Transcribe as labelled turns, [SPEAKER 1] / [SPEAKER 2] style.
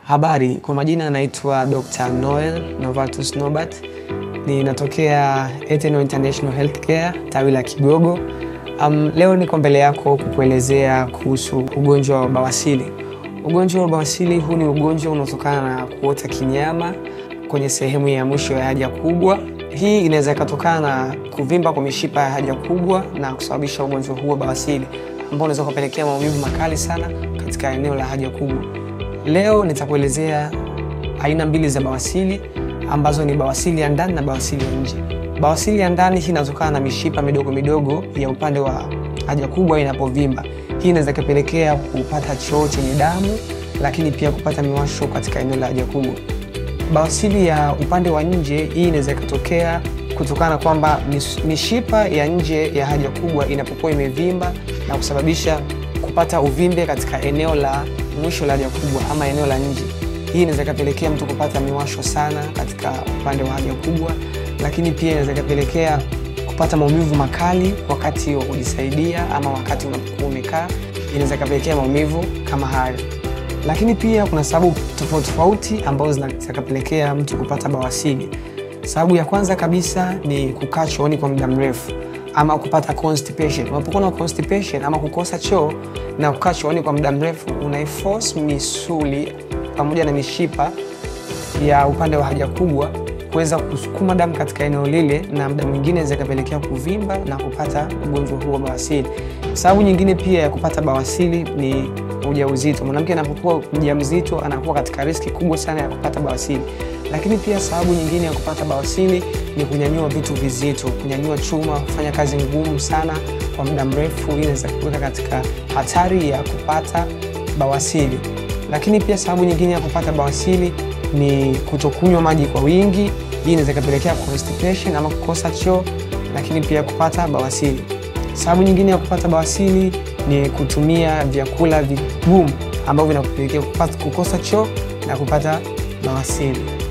[SPEAKER 1] Habari, kwa majina naitwa Dr. Noel Novatus Nobat. Ninatokea Eternal International Healthcare, tawi la Kigogo. Leo niko mbele yako kukuelezea kuhusu ugonjwa wa bawasiri. Ugonjwa wa bawasiri huu ni ugonjwa unaotokana na kuota kinyama kwenye sehemu ya mwisho ya haja kubwa. Hii inaweza kutokana na kuvimba kwa mishipa ya haja kubwa na kusababisha ugonjwa huu wa bawasiri ambao unaweza kupelekea maumivu makali sana katika eneo la haja kubwa. Leo nitakuelezea aina mbili za bawasiri ambazo ni bawasiri ya ndani na bawasiri ya nje. Bawasiri ya ndani hii inatokana na mishipa midogo midogo ya upande wa haja kubwa inapovimba. Hii inaweza kupelekea kupata choo chenye damu, lakini pia kupata miwasho katika eneo la haja kubwa. Bawasiri ya upande wa nje hii inaweza kutokea kutokana kwamba mishipa ya nje ya haja kubwa inapokuwa imevimba na kusababisha kupata uvimbe katika eneo la mwisho la haja kubwa ama eneo la nje. Hii inaweza kupelekea mtu kupata miwasho sana katika upande wa haja kubwa, lakini pia inaweza kupelekea kupata maumivu makali wakati wa kujisaidia ama wakati unapokuwa umekaa. Inaweza kupelekea maumivu kama hayo. Lakini pia kuna sababu tofauti tofauti ambazo zinaweza kupelekea mtu kupata bawasiri. Sababu ya kwanza kabisa ni kukaa chooni kwa muda mrefu ama kupata constipation. Unapokuwa na constipation ama kukosa choo na kukaa chooni kwa muda mrefu, unaiforce misuli pamoja na mishipa ya upande wa haja kubwa kuweza kusukuma damu katika eneo lile, na muda mwingine inaweza kupelekea kuvimba na kupata ugonjwa huu wa bawasiri. Sababu nyingine pia ya kupata bawasiri ni ujauzito. Mwanamke anapokuwa mjamzito anakuwa katika riski kubwa sana ya kupata bawasiri. Lakini pia sababu nyingine ya kupata bawasiri ni kunyanyua vitu vizito, kunyanyua chuma, kufanya kazi ngumu sana kwa muda mrefu. Hii inaweza kuweka katika hatari ya kupata bawasiri. Lakini pia sababu nyingine ya kupata bawasiri ni kutokunywa maji kwa wingi. Hii inaweza kupelekea constipation ama kukosa choo, lakini pia kupata bawasiri. Sababu nyingine ya kupata bawasiri ni kutumia vyakula vigumu ambavyo vinakupelekea kukosa choo na kupata bawasiri.